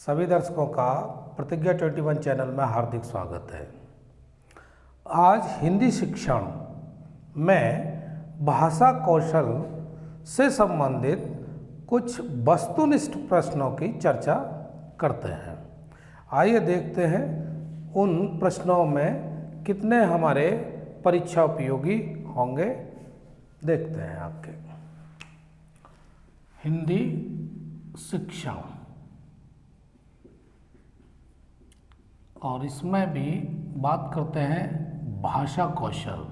सभी दर्शकों का प्रतिज्ञा 21 चैनल में हार्दिक स्वागत है। आज हिंदी शिक्षण में भाषा कौशल से संबंधित कुछ वस्तुनिष्ठ प्रश्नों की चर्चा करते हैं। आइए देखते हैं उन प्रश्नों में कितने हमारे परीक्षा उपयोगी होंगे। देखते हैं आपके हिंदी शिक्षण, और इसमें भी बात करते हैं भाषा कौशल।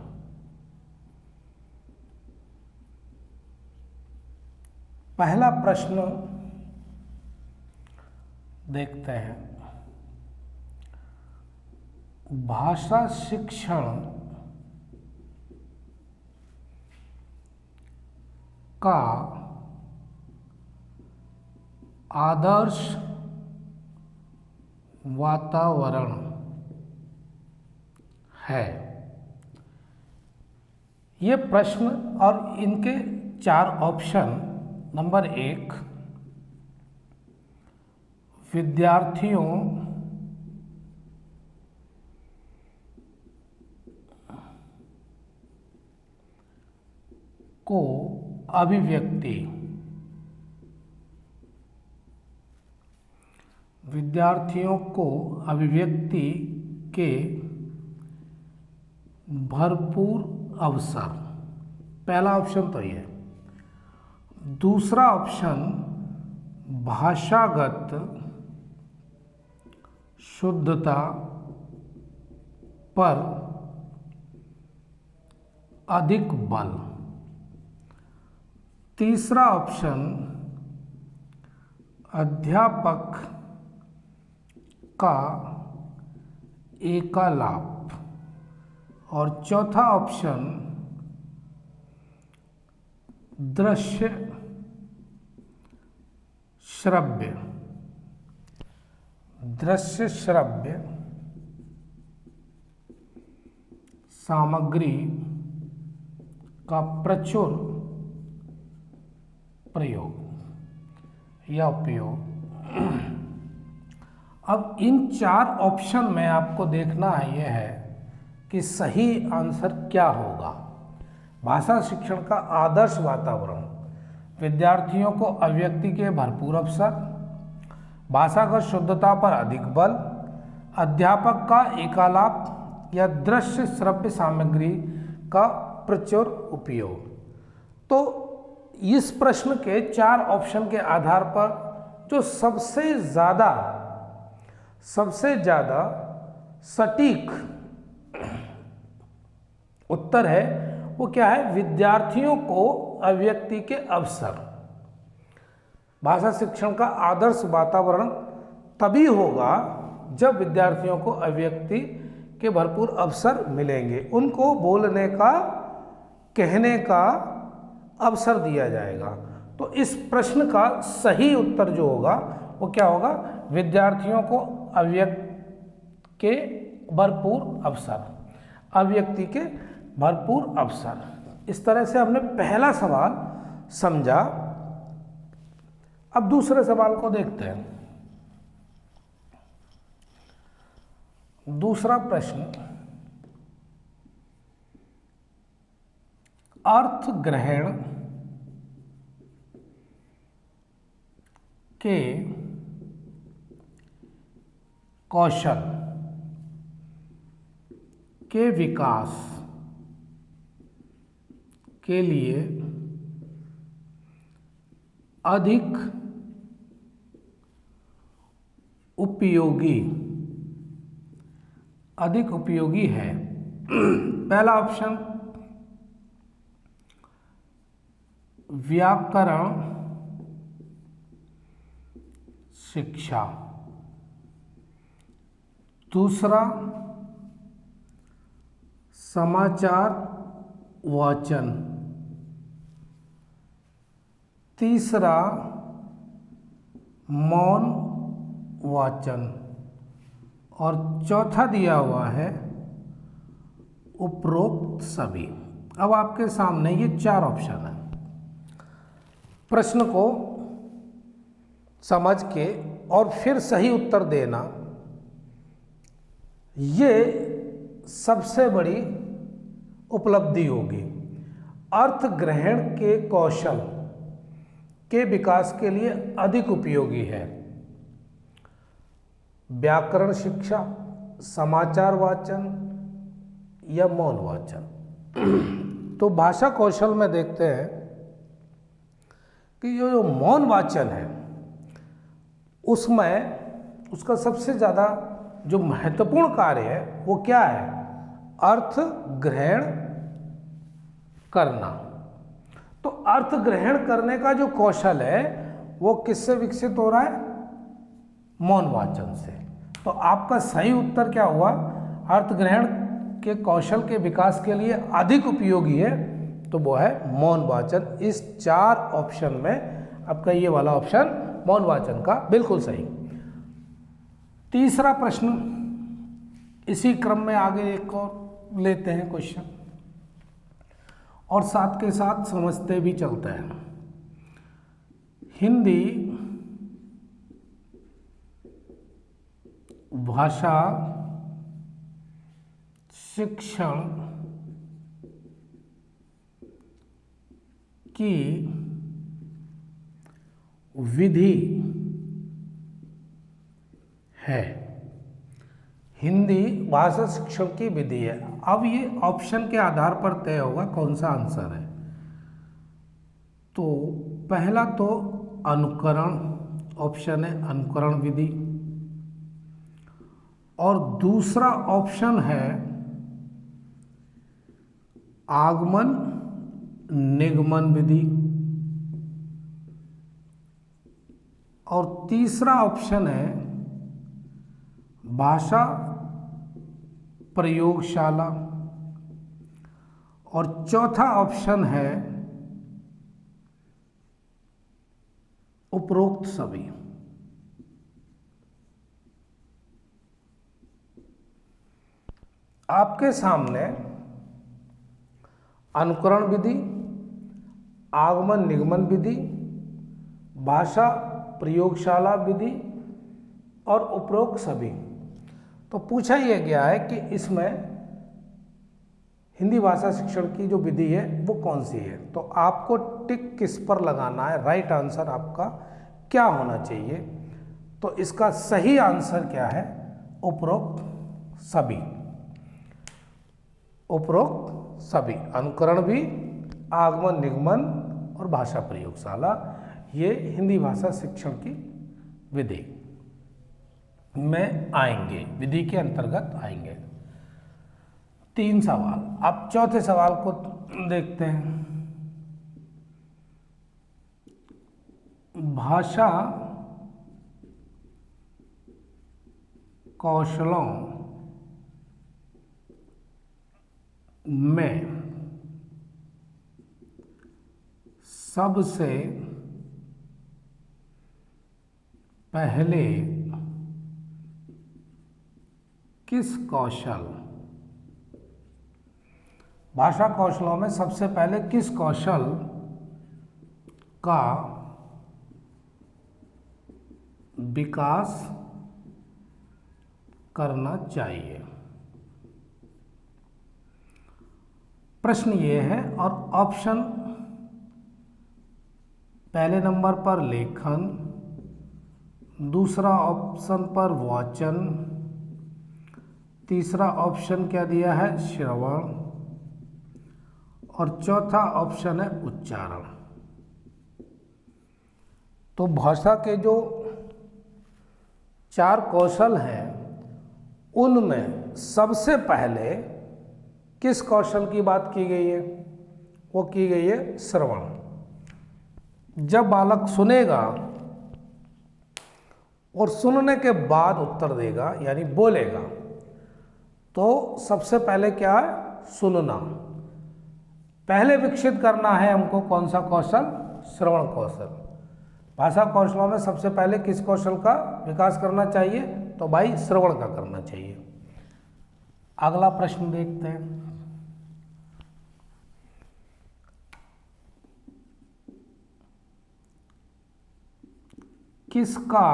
पहला प्रश्न देखते हैं, भाषा शिक्षण का आदर्श वातावरण है। ये प्रश्न और इनके 4 ऑप्शन। नंबर 1, विद्यार्थियों को अभिव्यक्ति, विद्यार्थियों को अभिव्यक्ति के भरपूर अवसर। पहला ऑप्शन तो ये। दूसरा ऑप्शन, भाषागत शुद्धता पर अधिक बल। तीसरा ऑप्शन, अध्यापक का एकालाप। और चौथा ऑप्शन, दृश्य श्रव्य, दृश्य श्रव्य सामग्री का प्रचुर प्रयोग या उपयोग। अब इन 4 ऑप्शन में आपको देखना है यह है कि सही आंसर क्या होगा। भाषा शिक्षण का आदर्श वातावरण, विद्यार्थियों को अभिव्यक्ति के भरपूर अवसर, भाषागत शुद्धता पर अधिक बल, अध्यापक का एकालाप या दृश्य श्रव्य सामग्री का प्रचुर उपयोग। तो इस प्रश्न के 4 ऑप्शन के आधार पर जो सबसे ज़्यादा सटीक उत्तर है वो क्या है? विद्यार्थियों को अभिव्यक्ति के अवसर। भाषा शिक्षण का आदर्श वातावरण तभी होगा जब विद्यार्थियों को अभिव्यक्ति के भरपूर अवसर मिलेंगे, उनको बोलने का, कहने का अवसर दिया जाएगा। तो इस प्रश्न का सही उत्तर जो होगा वो क्या होगा? विद्यार्थियों को अभिव्यक्ति के भरपूर अवसर, अभिव्यक्ति के भरपूर अवसर। इस तरह से हमने पहला सवाल समझा। अब दूसरे सवाल को देखते हैं। दूसरा प्रश्न, अर्थ ग्रहण के कौशल के विकास के लिए अधिक उपयोगी है। पहला ऑप्शन, व्याकरण शिक्षा। दूसरा, समाचार वाचन। तीसरा, मौन वाचन। और चौथा दिया हुआ है उपरोक्त सभी। अब आपके सामने ये 4 ऑप्शन है। प्रश्न को समझ के और फिर सही उत्तर देना, ये सबसे बड़ी उपलब्धि होगी। अर्थ ग्रहण के कौशल के विकास के लिए अधिक उपयोगी है। व्याकरण शिक्षा, समाचार वाचन या मौन वाचन। तो भाषा कौशल में देखते हैं कि ये जो मौन वाचन है उसमें उसका सबसे ज़्यादा जो महत्वपूर्ण कार्य है वो क्या है? अर्थ ग्रहण करना। तो अर्थ ग्रहण करने का जो कौशल है वो किससे विकसित हो रहा है? मौन वाचन से। तो आपका सही उत्तर क्या हुआ? अर्थ ग्रहण के कौशल के विकास के लिए अधिक उपयोगी है, तो वो है मौन वाचन। इस 4 ऑप्शन में आपका ये वाला ऑप्शन मौन वाचन का बिल्कुल सही। तीसरा प्रश्न, इसी क्रम में आगे एक और लेते हैं क्वेश्चन और साथ के साथ समझते भी चलते हैं। हिंदी भाषा शिक्षण की विधि है। हिंदी भाषा शिक्षण की विधि है। अब ये ऑप्शन के आधार पर तय होगा कौन सा आंसर है। तो पहला तो अनुकरण ऑप्शन है, अनुकरण विधि, और दूसरा ऑप्शन है आगमन निगमन विधि, और तीसरा ऑप्शन है भाषा प्रयोगशाला, और चौथा ऑप्शन है उपरोक्त सभी। आपके सामने अनुकरण विधि, आगमन निगमन विधि, भाषा प्रयोगशाला विधि और उपरोक्त सभी। तो पूछा यह गया है कि इसमें हिंदी भाषा शिक्षण की जो विधि है वो कौन सी है। तो आपको टिक किस पर लगाना है, राइट आंसर आपका क्या होना चाहिए। तो इसका सही आंसर क्या है? उपरोक्त सभी। उपरोक्त सभी, अनुकरण भी, आगमन निगमन और भाषा प्रयोगशाला, ये हिंदी भाषा शिक्षण की विधि में आएंगे, विधि के अंतर्गत आएंगे। 3 सवाल। अब चौथे सवाल को देखते हैं। भाषा कौशलों में सबसे पहले किस कौशल, भाषा कौशलों में सबसे पहले किस कौशल का विकास करना चाहिए? प्रश्न ये है, और ऑप्शन पहले नंबर पर लेखन, दूसरा ऑप्शन पर वाचन, तीसरा ऑप्शन क्या दिया है? श्रवण, और चौथा ऑप्शन है उच्चारण। तो भाषा के जो 4 कौशल हैं उनमें सबसे पहले किस कौशल की बात की गई है? वो की गई है श्रवण। जब बालक सुनेगा और सुनने के बाद उत्तर देगा यानी बोलेगा, तो सबसे पहले क्या है? सुनना। पहले विकसित करना है हमको कौन सा कौशल? श्रवण कौशल। भाषा कौशलों में सबसे पहले किस कौशल का विकास करना चाहिए? तो भाई श्रवण का करना चाहिए। अगला प्रश्न देखते हैं। किसका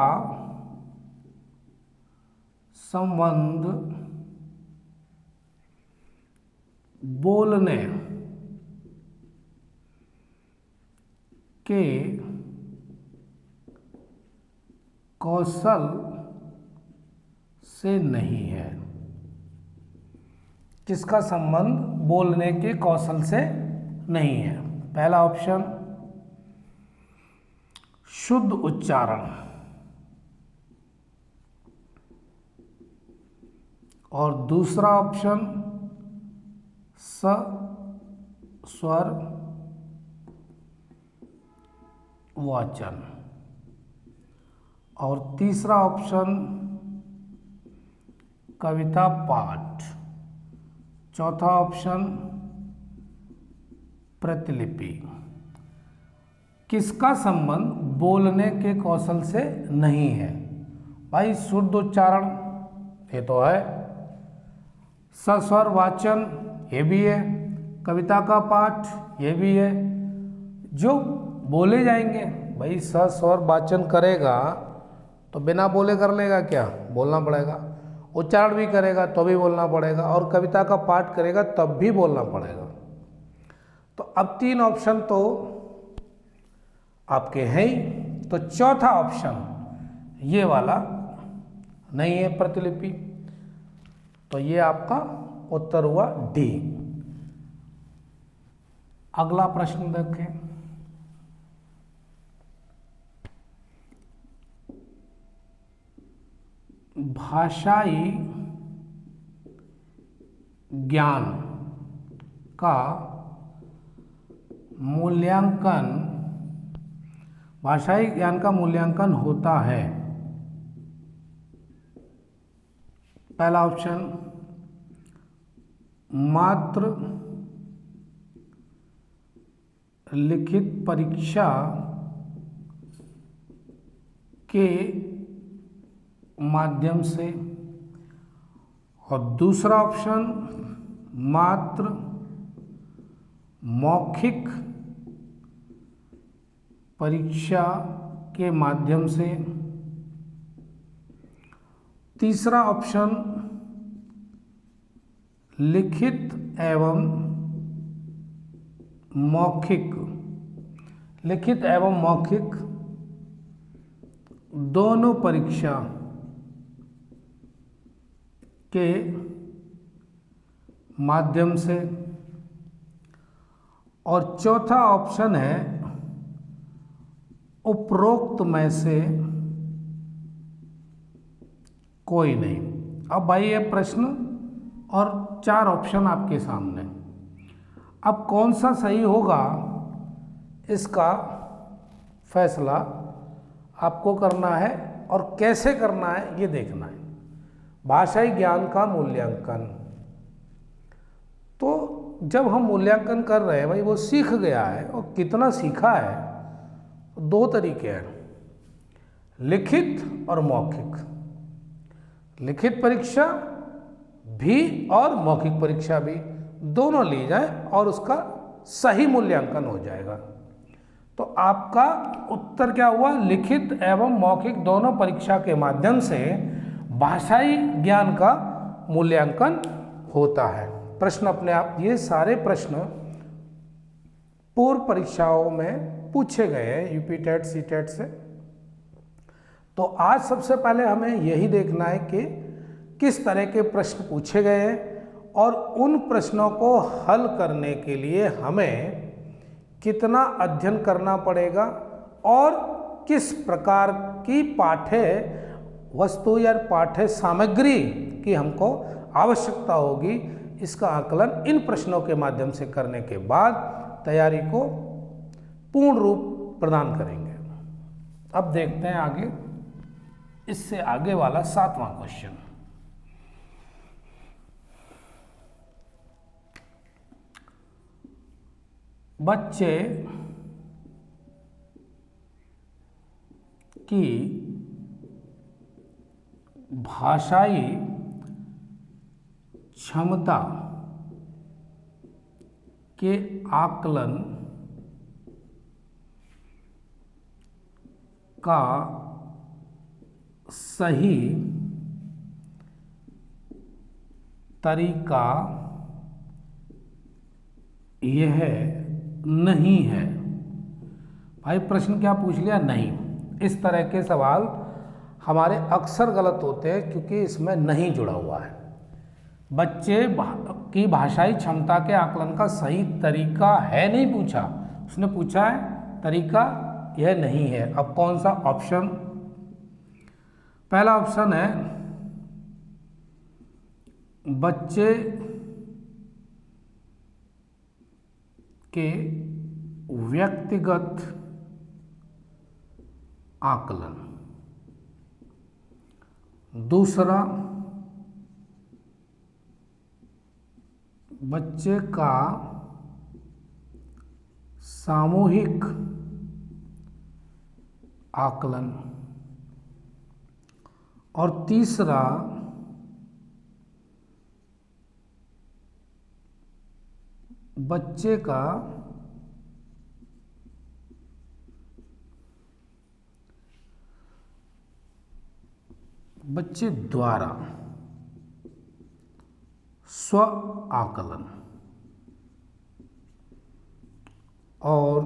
संबंध बोलने के कौशल से नहीं है। किसका संबंध बोलने के कौशल से नहीं है? पहला ऑप्शन शुद्ध उच्चारण, और दूसरा ऑप्शन स्वर वाचन, और तीसरा ऑप्शन कविता पाठ, चौथा ऑप्शन प्रतिलिपि। किसका संबंध बोलने के कौशल से नहीं है? भाई शुद्ध उच्चारण ये तो है, सस्वर वाचन ये भी है, कविता का पाठ ये भी है। जो बोले जाएंगे, भाई सस्वर वाचन करेगा तो बिना बोले कर लेगा क्या? बोलना पड़ेगा। उच्चारण भी करेगा तो भी बोलना पड़ेगा, और कविता का पाठ करेगा तब भी बोलना पड़ेगा। तो अब तीन ऑप्शन तो आपके हैं ही, तो चौथा ऑप्शन ये वाला नहीं है प्रतिलिपि, तो ये आपका उत्तर हुआ डी। अगला प्रश्न देखें। भाषाई ज्ञान का मूल्यांकन, भाषाई ज्ञान का मूल्यांकन होता है। पहला ऑप्शन मात्र लिखित परीक्षा के माध्यम से, और दूसरा ऑप्शन मात्र मौखिक परीक्षा के माध्यम से, तीसरा ऑप्शन लिखित एवं मौखिक, लिखित एवं मौखिक दोनों परीक्षा के माध्यम से, और चौथा ऑप्शन है उपरोक्त में से कोई नहीं। अब भाई ये प्रश्न और चार ऑप्शन आपके सामने, अब कौन सा सही होगा इसका फैसला आपको करना है, और कैसे करना है ये देखना है। भाषाई ज्ञान का मूल्यांकन, तो जब हम मूल्यांकन कर रहे हैं, भाई वो सीख गया है और कितना सीखा है, दो तरीके हैं, लिखित और मौखिक। लिखित परीक्षा भी और मौखिक परीक्षा भी, दोनों ली जाए और उसका सही मूल्यांकन हो जाएगा। तो आपका उत्तर क्या हुआ? लिखित एवं मौखिक दोनों परीक्षा के माध्यम से भाषाई ज्ञान का मूल्यांकन होता है। प्रश्न अपने आप, ये सारे प्रश्न पूर्व परीक्षाओं में पूछे गए हैं यूपी टेट सी टेट से। तो आज सबसे पहले हमें यही देखना है कि किस तरह के प्रश्न पूछे गए हैं, और उन प्रश्नों को हल करने के लिए हमें कितना अध्ययन करना पड़ेगा, और किस प्रकार की पाठ्य वस्तु या पाठ्य सामग्री की हमको आवश्यकता होगी, इसका आकलन इन प्रश्नों के माध्यम से करने के बाद तैयारी को पूर्ण रूप प्रदान करेंगे। अब देखते हैं आगे, इससे आगे वाला 7वां क्वेश्चन। बच्चे की भाषाई क्षमता के आकलन का सही तरीका यह नहीं है। भाई प्रश्न क्या पूछ लिया? नहीं। इस तरह के सवाल हमारे अक्सर गलत होते हैं क्योंकि इसमें नहीं जुड़ा हुआ है। बच्चे की भाषाई क्षमता के आकलन का सही तरीका है नहीं पूछा, उसने पूछा है तरीका यह नहीं है। अब कौन सा ऑप्शन? पहला ऑप्शन है बच्चे के व्यक्तिगत आकलन। दूसरा, बच्चे का सामूहिक आकलन। और तीसरा, बच्चे का बच्चे द्वारा स्व आकलन। और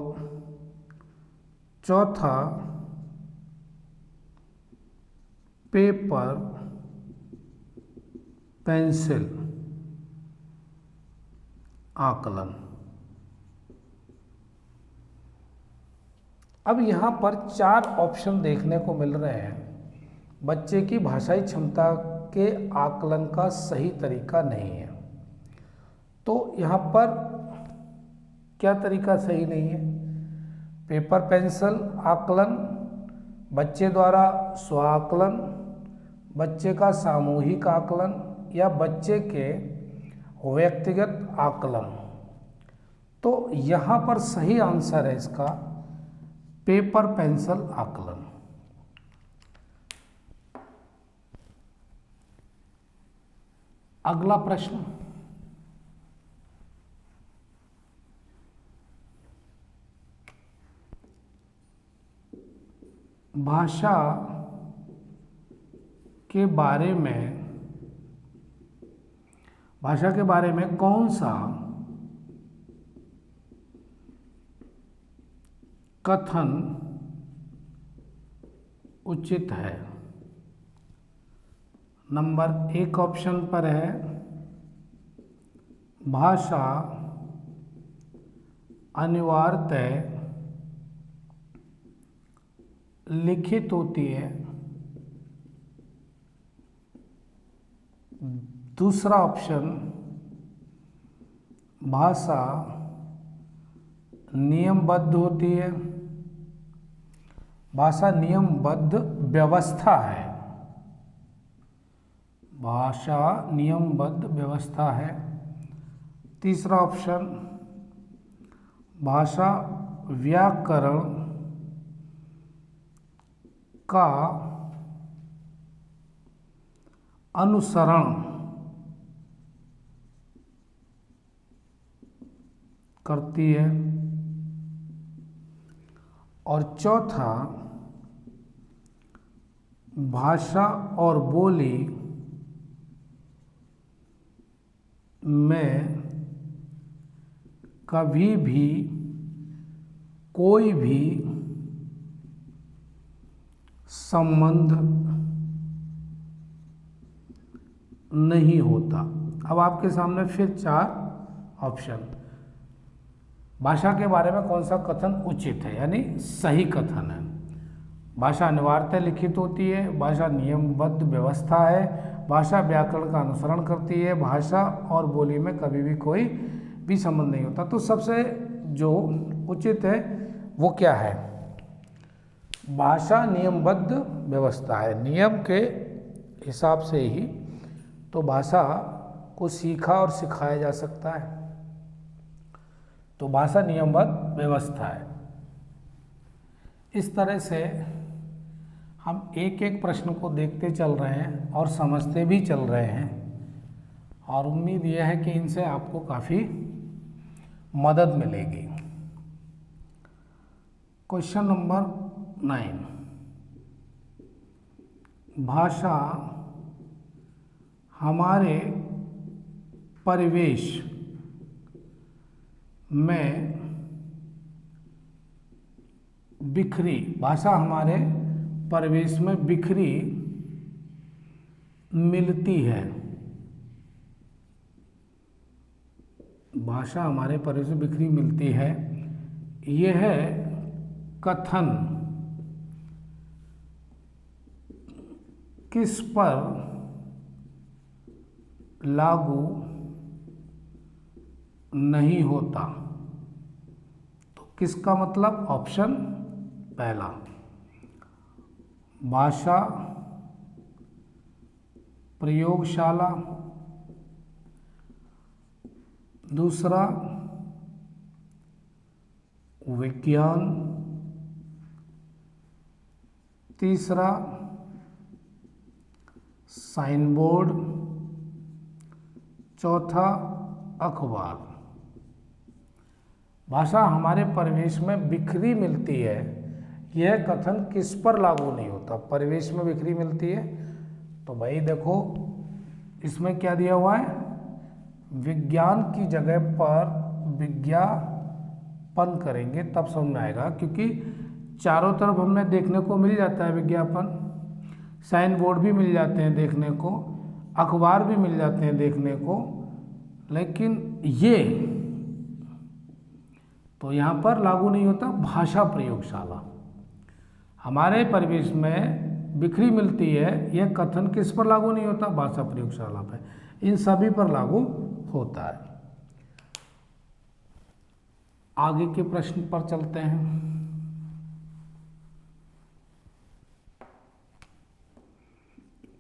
चौथा, पेपर पेंसिल आकलन। अब यहाँ पर 4 ऑप्शन देखने को मिल रहे हैं। बच्चे की भाषाई क्षमता के आकलन का सही तरीका नहीं है, तो यहाँ पर क्या तरीका सही नहीं है? पेपर पेंसिल आकलन, बच्चे द्वारा स्व आकलन, बच्चे का सामूहिक आकलन या बच्चे के व्यक्तिगत आकलन। तो यहाँ पर सही आंसर है इसका पेपर पेंसिल आकलन। अगला प्रश्न, भाषा के बारे में कौन सा कथन उचित है? नंबर 1 ऑप्शन पर है भाषा अनिवार्यतः लिखित होती है। दूसरा ऑप्शन, भाषा नियमबद्ध होती है। भाषा नियमबद्ध व्यवस्था है। भाषा नियमबद्ध व्यवस्था है। तीसरा ऑप्शन, भाषा व्याकरण का अनुसरण करती है। और चौथा, भाषा और बोली में कभी भी कोई भी संबंध नहीं होता। अब आपके सामने फिर 4 ऑप्शन। भाषा के बारे में कौन सा कथन उचित है, यानी सही कथन है? भाषा अनिवार्यतः लिखित होती है, भाषा नियमबद्ध व्यवस्था है, भाषा व्याकरण का अनुसरण करती है, भाषा और बोली में कभी भी कोई भी संबंध नहीं होता। तो सबसे जो उचित है वो क्या है? भाषा नियमबद्ध व्यवस्था है। नियम के हिसाब से ही तो भाषा को सीखा और सिखाया जा सकता है। तो भाषा नियमबद्ध व्यवस्था है। इस तरह से हम एक एक प्रश्न को देखते चल रहे हैं और समझते भी चल रहे हैं, और उम्मीद यह है कि इनसे आपको काफ़ी मदद मिलेगी। क्वेश्चन नंबर 9, भाषा हमारे परिवेश में बिखरी, भाषा हमारे परिवेश में बिखरी मिलती है, भाषा हमारे परिवेश में बिखरी मिलती है, यह कथन किस पर लागू नहीं होता? तो किसका मतलब ऑप्शन पहला, भाषा प्रयोगशाला, दूसरा विज्ञान, तीसरा साइन बोर्ड, चौथा अखबार। भाषा हमारे परिवेश में बिखरी मिलती है, यह कथन किस पर लागू नहीं होता? परिवेश में बिखरी मिलती है, तो भाई देखो इसमें क्या दिया हुआ है, विज्ञान की जगह पर विज्ञापन करेंगे तब समझ में आएगा, क्योंकि चारों तरफ हमें देखने को मिल जाता है विज्ञापन, साइन बोर्ड भी मिल जाते हैं देखने को, अखबार भी मिल जाते हैं देखने को, लेकिन ये तो यहाँ पर लागू नहीं होता। भाषा प्रयोगशाला हमारे परिवेश में बिखरी मिलती है, यह कथन किस पर लागू नहीं होता? भाषा प्रयोगशाला पर, इन सभी पर लागू होता है। आगे के प्रश्न पर चलते हैं।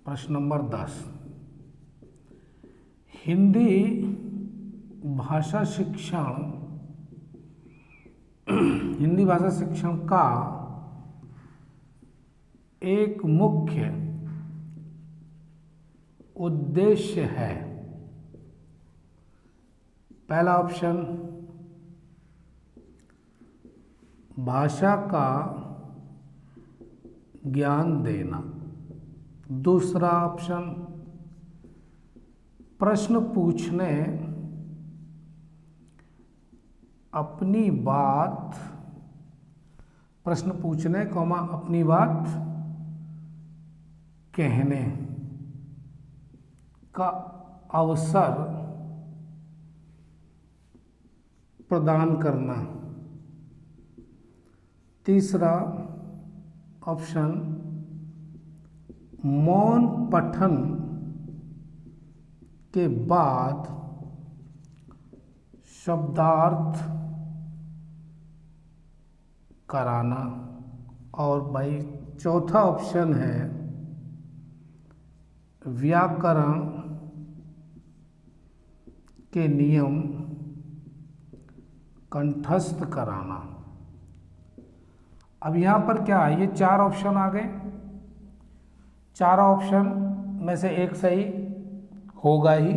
प्रश्न नंबर 10, हिंदी भाषा शिक्षण, हिंदी भाषा शिक्षण का एक मुख्य उद्देश्य है। पहला ऑप्शन भाषा का ज्ञान देना, दूसरा ऑप्शन प्रश्न पूछने, अपनी बात, प्रश्न पूछने कौमा अपनी बात कहने का अवसर प्रदान करना, तीसरा ऑप्शन मौन पठन के बाद शब्दार्थ कराना, और भाई चौथा ऑप्शन है व्याकरण के नियम कंठस्थ कराना। अब यहाँ पर क्या है, ये चार ऑप्शन आ गए, चार ऑप्शन में से एक सही होगा ही।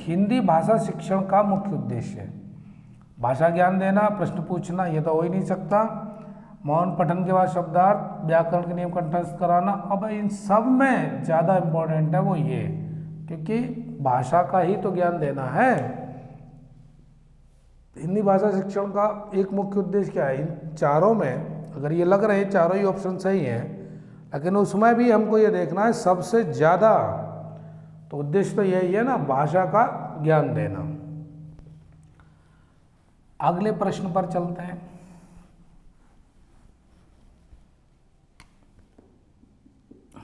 हिंदी भाषा शिक्षण का मुख्य उद्देश्य है भाषा ज्ञान देना, प्रश्न पूछना, ये तो हो ही नहीं सकता। मौन पठन के बाद शब्दार्थ, व्याकरण के नियम कंठस्थ कराना। अब इन सब में ज़्यादा इम्पोर्टेंट है वो ये, क्योंकि भाषा का ही तो ज्ञान देना है। हिंदी भाषा शिक्षण का एक मुख्य उद्देश्य क्या है? इन चारों में अगर ये लग रहे हैं चारों ही ऑप्शन सही हैं, लेकिन उसमें भी हमको ये देखना है सबसे ज़्यादा तो उद्देश्य तो यही है ना, भाषा का ज्ञान देना। अगले प्रश्न पर चलते हैं।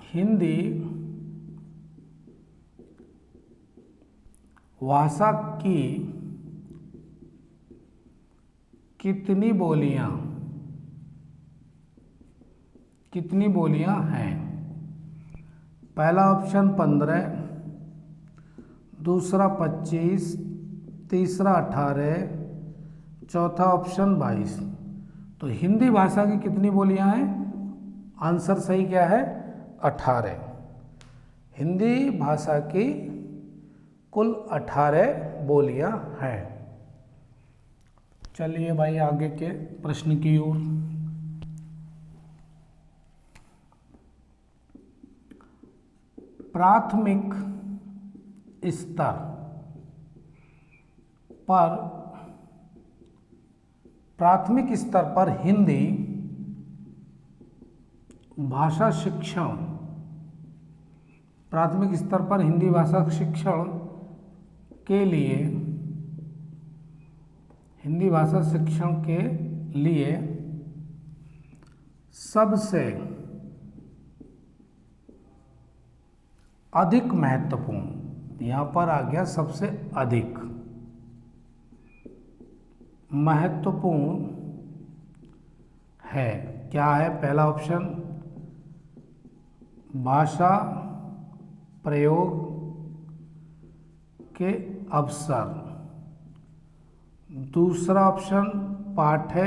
हिंदी भाषा की कितनी बोलियां हैं? पहला ऑप्शन 15, दूसरा 25, तीसरा 18, चौथा ऑप्शन 22। तो हिंदी भाषा की कितनी बोलियां हैं? आंसर सही क्या है? 18। हिंदी भाषा की कुल 18 बोलियां हैं। चलिए भाई आगे के प्रश्न की ओर। प्राथमिक स्तर पर, प्राथमिक स्तर पर हिंदी भाषा शिक्षण, प्राथमिक स्तर पर हिंदी भाषा शिक्षण के लिए, हिंदी भाषा शिक्षण के लिए सबसे अधिक महत्वपूर्ण, यहाँ पर आ गया सबसे अधिक महत्वपूर्ण है। क्या है? पहला ऑप्शन भाषा प्रयोग के अवसर, दूसरा ऑप्शन पाठ्य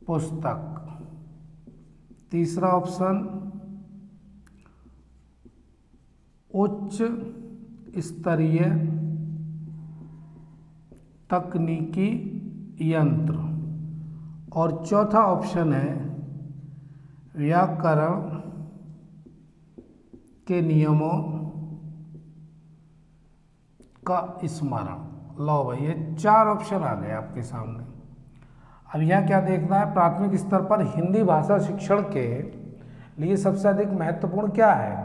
पुस्तक, तीसरा ऑप्शन उच्च स्तरीय तकनीकी यंत्र, और चौथा ऑप्शन है व्याकरण के नियमों का स्मरण। लो भाई, ये 4 ऑप्शन आ गए आपके सामने। अब यहाँ क्या देखना है? प्राथमिक स्तर पर हिंदी भाषा शिक्षण के लिए सबसे अधिक महत्वपूर्ण क्या है?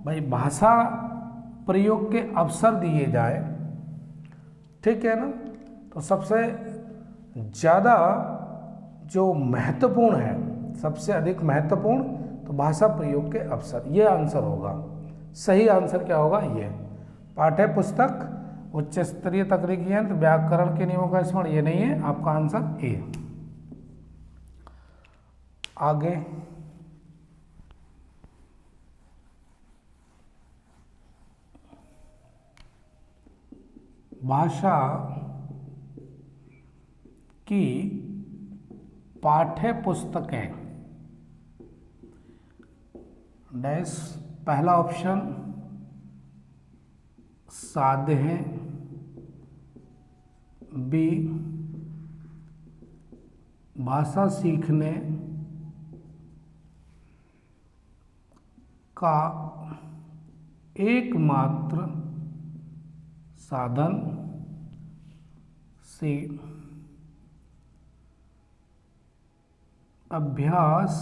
भाई भाषा प्रयोग के अवसर दिए जाए, ठीक है ना। तो सबसे ज़्यादा जो महत्वपूर्ण है, सबसे अधिक महत्वपूर्ण, तो भाषा प्रयोग के अवसर, ये आंसर होगा। सही आंसर क्या होगा? ये पाठ्य पुस्तक, उच्च स्तरीय तकनीकी यंत्र, व्याकरण के नियमों का स्मरण, ये नहीं है आपका आंसर ए। आगे भाषा की पाठ्य पुस्तकें डैश, पहला ऑप्शन साध्य हैं, बी भाषा सीखने का एकमात्र साधन, सी अभ्यास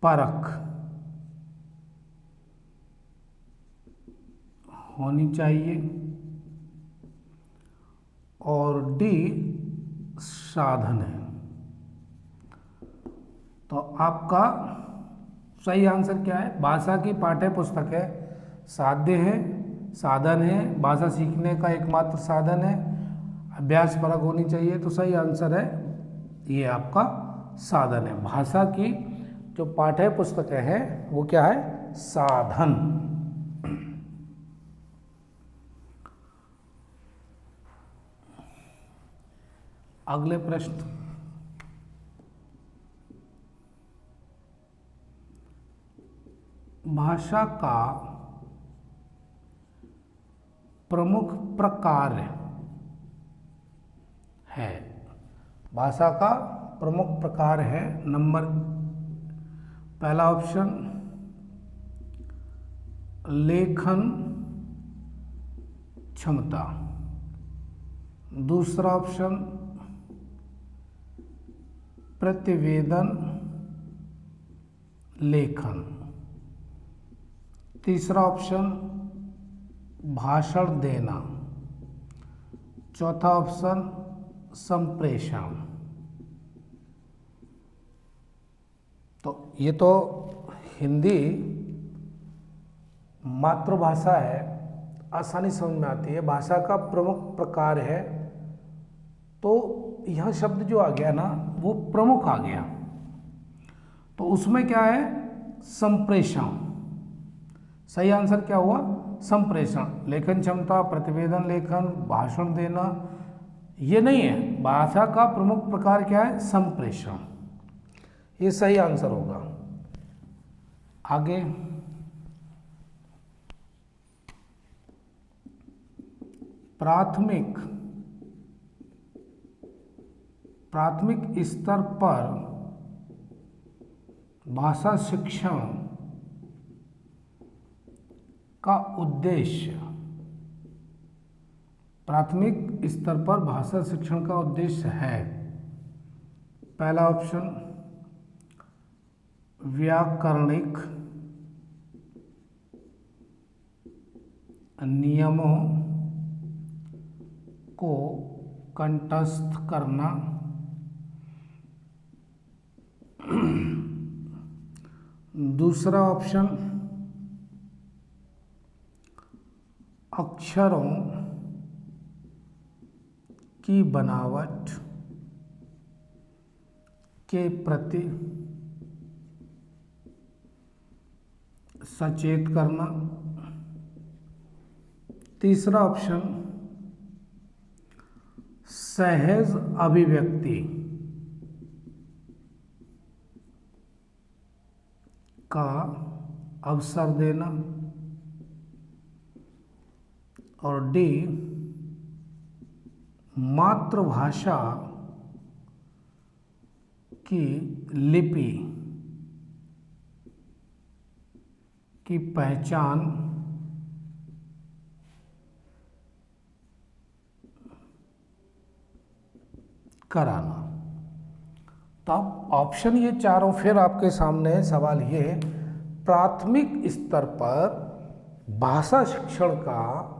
परख होनी चाहिए, और डी साधन है। तो आपका सही आंसर क्या है? भाषा की पाठ्य पुस्तक है, साध्य है, साधन है, भाषा सीखने का एकमात्र साधन है, अभ्यास परक होनी चाहिए। तो सही आंसर है ये आपका साधन है। भाषा की जो पाठ्य पुस्तकें हैं वो क्या है? साधन। अगले प्रश्न, भाषा का प्रमुख प्रकार है, भाषा का प्रमुख प्रकार है। नंबर, पहला ऑप्शन लेखन क्षमता, दूसरा ऑप्शन प्रतिवेदन लेखन, तीसरा ऑप्शन भाषण देना, चौथा ऑप्शन संप्रेषण। तो ये तो हिंदी मातृभाषा है, आसानी समझ में आती है। भाषा का प्रमुख प्रकार है, तो यह शब्द जो आ गया ना वो प्रमुख आ गया, तो उसमें क्या है? संप्रेषण। सही आंसर क्या हुआ? संप्रेषण। लेखन क्षमता, प्रतिवेदन लेखन, भाषण देना, ये नहीं है। भाषा का प्रमुख प्रकार क्या है? संप्रेषण। ये सही आंसर होगा। आगे प्राथमिक स्तर पर भाषा शिक्षण का उद्देश्य, प्राथमिक स्तर पर भाषा शिक्षण का उद्देश्य है। पहला ऑप्शन व्याकरणिक नियमों को कंठस्थ करना, दूसरा ऑप्शन अक्षरों की बनावट के प्रति सचेत करना, तीसरा ऑप्शन सहज अभिव्यक्ति का अवसर देना, और डी मातृभाषा की लिपि की पहचान कराना। तो अब ऑप्शन ये चारों फिर आपके सामने है। सवाल ये, प्राथमिक स्तर पर भाषा शिक्षण का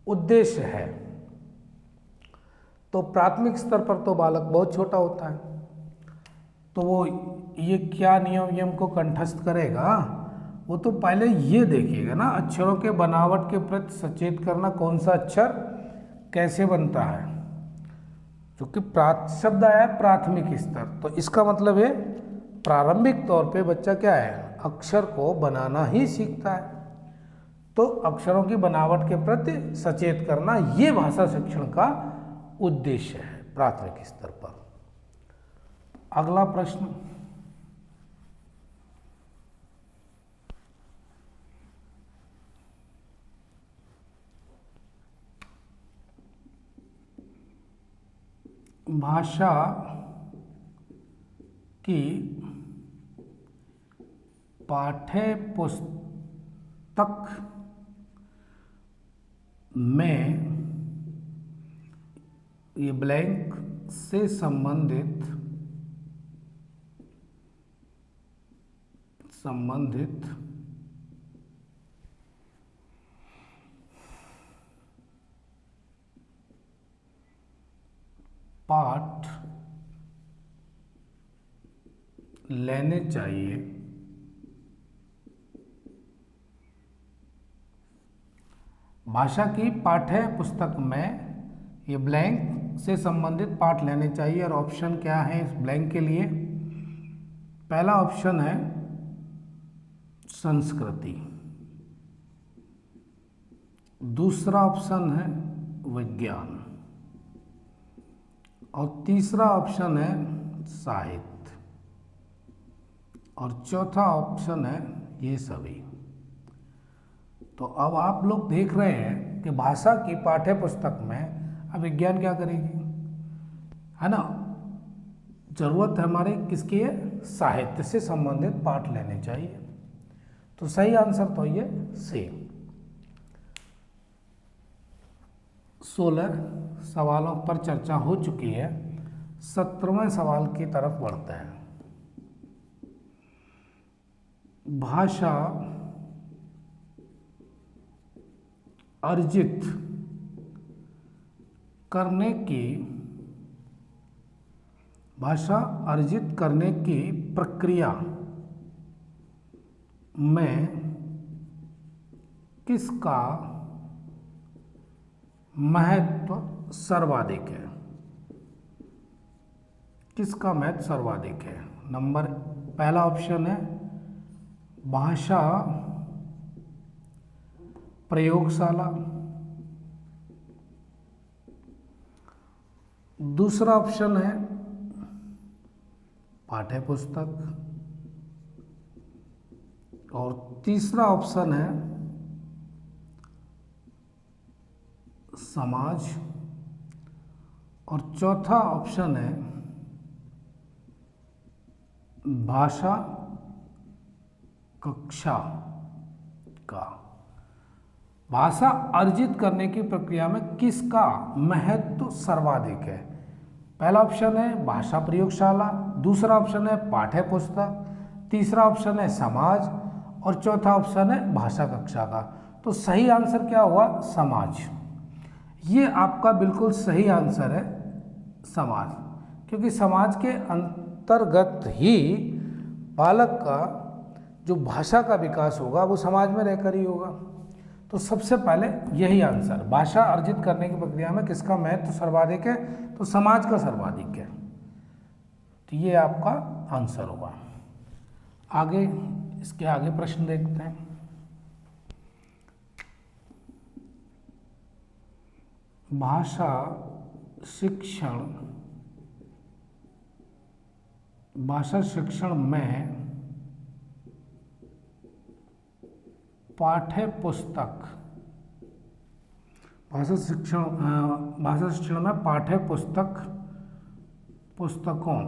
उद्देश्य है। तो प्राथमिक स्तर पर तो बालक बहुत छोटा होता है, तो वो ये क्या नियम को कंठस्थ करेगा, वो तो पहले ये देखिएगा ना, अक्षरों के बनावट के प्रति सचेत करना, कौन सा अक्षर कैसे बनता है, क्योंकि शब्द आया है प्राथमिक स्तर, तो इसका मतलब है प्रारंभिक तौर पे बच्चा क्या है, अक्षर को बनाना ही सीखता है। तो अक्षरों की बनावट के प्रति सचेत करना, ये भाषा शिक्षण का उद्देश्य है प्राथमिक स्तर पर। अगला प्रश्न, भाषा की पाठ्य पुस्तक में ये ब्लैंक से संबंधित पाठ लेने चाहिए। भाषा की पाठ्य पुस्तक में ये ब्लैंक से संबंधित पाठ लेने चाहिए, और ऑप्शन क्या है इस ब्लैंक के लिए? पहला ऑप्शन है संस्कृति, दूसरा ऑप्शन है विज्ञान, और तीसरा ऑप्शन है साहित्य, और चौथा ऑप्शन है ये सभी। तो अब आप लोग देख रहे हैं कि भाषा की पाठ्य पुस्तक में अब विज्ञान क्या करेगी, है ना, जरूरत है हमारे किसकी है, साहित्य से संबंधित पाठ लेने चाहिए। तो सही आंसर तो ये सी। 16 सवालों पर चर्चा हो चुकी है, 17वें सवाल की तरफ बढ़ते हैं। भाषा अर्जित करने की प्रक्रिया में किसका महत्व सर्वाधिक है? किसका महत्व सर्वाधिक है? पहला ऑप्शन है भाषा प्रयोगशाला, दूसरा ऑप्शन है पाठ्य पुस्तक, और तीसरा ऑप्शन है समाज, और चौथा ऑप्शन है भाषा कक्षा का। भाषा अर्जित करने की प्रक्रिया में किसका महत्व सर्वाधिक है? पहला ऑप्शन है भाषा प्रयोगशाला, दूसरा ऑप्शन है पाठ्य पुस्तक, तीसरा ऑप्शन है समाज और चौथा ऑप्शन है भाषा कक्षा का। तो सही आंसर क्या हुआ? समाज। ये आपका बिल्कुल सही आंसर है, समाज, क्योंकि समाज के अंतर्गत ही बालक का जो भाषा का विकास होगा वो समाज में रहकर ही होगा। तो सबसे पहले यही आंसर, भाषा अर्जित करने की प्रक्रिया में किसका महत्व सर्वाधिक है? तो समाज का सर्वाधिक है। तो ये आपका आंसर होगा। आगे, इसके आगे प्रश्न देखते हैं। भाषा शिक्षण में पाठ्य पुस्तक, भाषा शिक्षण में पाठ्य पुस्तकों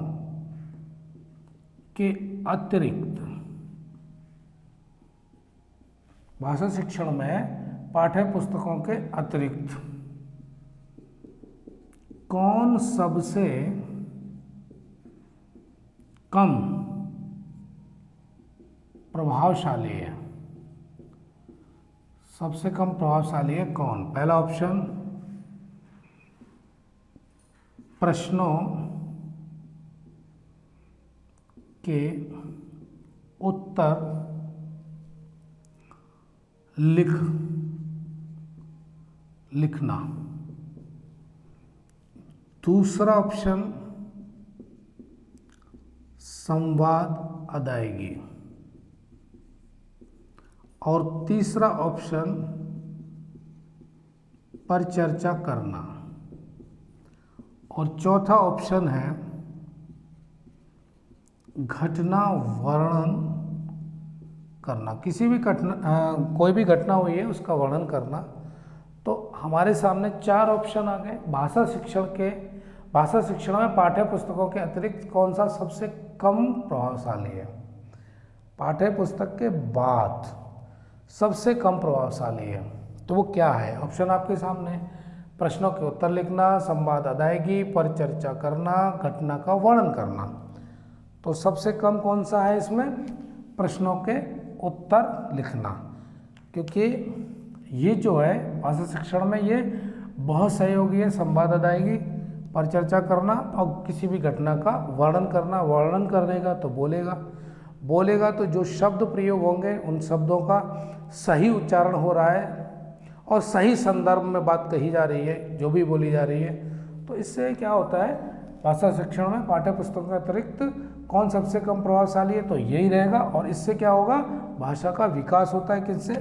के अतिरिक्त, भाषा शिक्षण में पाठ्य पुस्तकों के अतिरिक्त कौन सबसे कम प्रभावशाली है? सबसे कम प्रभावशाली है कौन? पहला ऑप्शन प्रश्नों के उत्तर लिखना, दूसरा ऑप्शन संवाद अदायगी और तीसरा ऑप्शन पर चर्चा करना और चौथा ऑप्शन है घटना वर्णन करना। किसी भी कोई भी घटना हुई है उसका वर्णन करना। तो हमारे सामने चार ऑप्शन आ गए। भाषा शिक्षण में पाठ्य पुस्तकों के अतिरिक्त कौन सा सबसे कम प्रभावशाली है? पाठ्य पुस्तक के बाद सबसे कम प्रभावशाली है, तो वो क्या है? ऑप्शन आपके सामने, प्रश्नों के उत्तर लिखना, संवाद अदायगी, परिचर्चा करना, घटना का वर्णन करना। तो सबसे कम कौन सा है इसमें? प्रश्नों के उत्तर लिखना, क्योंकि ये जो है भाषा शिक्षण में ये बहुत सहयोगी है। संवाद अदायगी, परिचर्चा करना और किसी भी घटना का वर्णन करना। वर्णन करेगा तो बोलेगा तो जो शब्द प्रयोग होंगे उन शब्दों का सही उच्चारण हो रहा है और सही संदर्भ में बात कही जा रही है, जो भी बोली जा रही है। तो इससे क्या होता है, भाषा शिक्षण में पाठ्य पुस्तकों के अतिरिक्त कौन सबसे कम प्रभावशाली है? तो यही रहेगा। और इससे क्या होगा? भाषा का विकास होता है। किससे?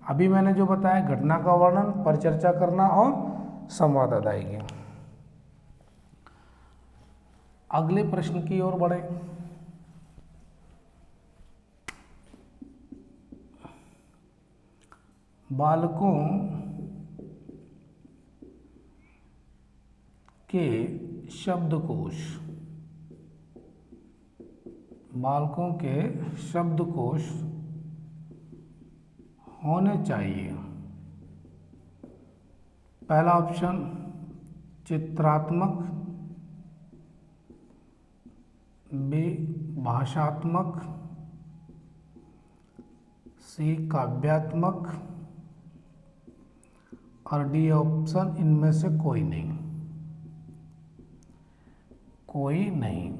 अभी मैंने जो बताया, घटना का वर्णन, परिचर्चा करना और संवाद अदायगी। अगले प्रश्न की ओर बढ़े। बालकों के शब्दकोश होने चाहिए। पहला ऑप्शन चित्रात्मक, बी भाषात्मक, सी काव्यात्मक और डी ऑप्शन इनमें से कोई नहीं।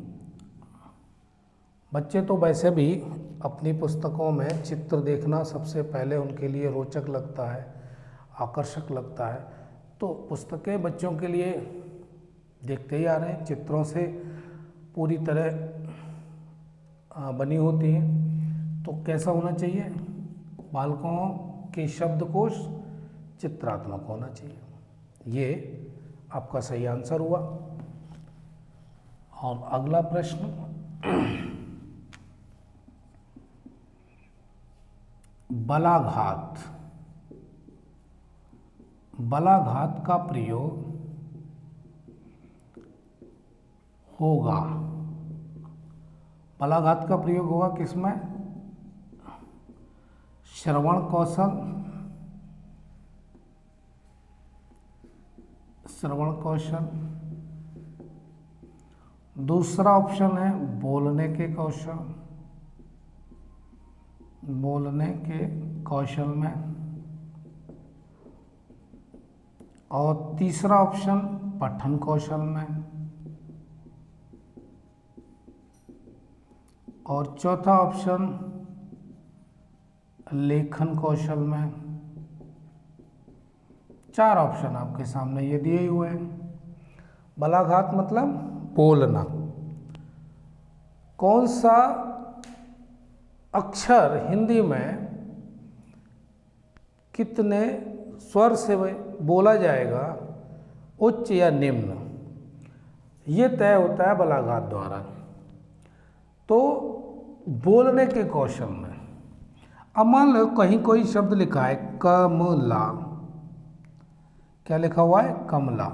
बच्चे तो वैसे भी अपनी पुस्तकों में चित्र देखना सबसे पहले उनके लिए रोचक लगता है, आकर्षक लगता है। तो पुस्तकें बच्चों के लिए देखते ही आ रहे हैं, चित्रों से पूरी तरह बनी होती हैं। तो कैसा होना चाहिए? बालकों के शब्दकोश चित्रात्मक होना चाहिए। ये आपका सही आंसर हुआ। और अगला प्रश्न, बलाघात का प्रयोग होगा किसमें? श्रवण कौशल, श्रवण कौशल। दूसरा ऑप्शन है बोलने के कौशल, बोलने के कौशल में। और तीसरा ऑप्शन पठन कौशल में। और चौथा ऑप्शन लेखन कौशल में। 4 ऑप्शन आपके सामने ये दिए हुए हैं। बलाघात मतलब बोलना। कौन सा अक्षर हिंदी में कितने स्वर से बोला जाएगा, उच्च या निम्न, ये तय होता है बलाघात द्वारा। तो बोलने के कौशल में अब मान लो कहीं कोई शब्द लिखा है कमला, क्या लिखा हुआ है कमला।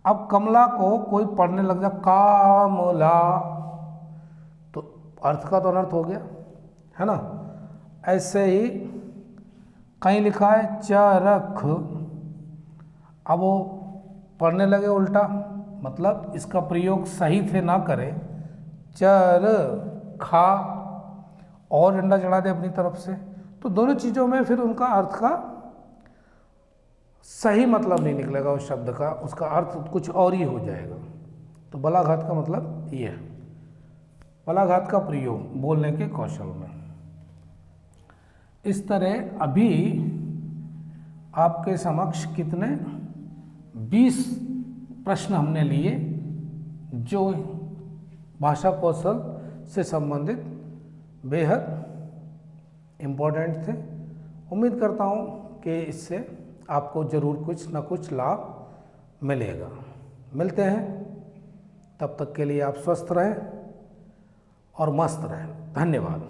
अब कमला को कोई पढ़ने लग जाए कामला, तो अर्थ का तो अनर्थ हो गया, है ना। ऐसे ही कहीं लिखा है चरख, अब वो पढ़ने लगे उल्टा, मतलब इसका प्रयोग सही से ना करें, चर खा और डंडा चढ़ा दे अपनी तरफ से, तो दोनों चीज़ों में फिर उनका अर्थ का सही मतलब नहीं निकलेगा उस शब्द का, उसका अर्थ कुछ और ही हो जाएगा। तो बलाघात का मतलब ये है, बलाघात का प्रयोग बोलने के कौशल में। इस तरह अभी आपके समक्ष कितने 20 प्रश्न हमने लिए जो भाषा कौशल से संबंधित बेहद इम्पोर्टेंट थे। उम्मीद करता हूँ कि इससे आपको ज़रूर कुछ ना कुछ लाभ मिलेगा। मिलते हैं, तब तक के लिए आप स्वस्थ रहें और मस्त रहें। धन्यवाद।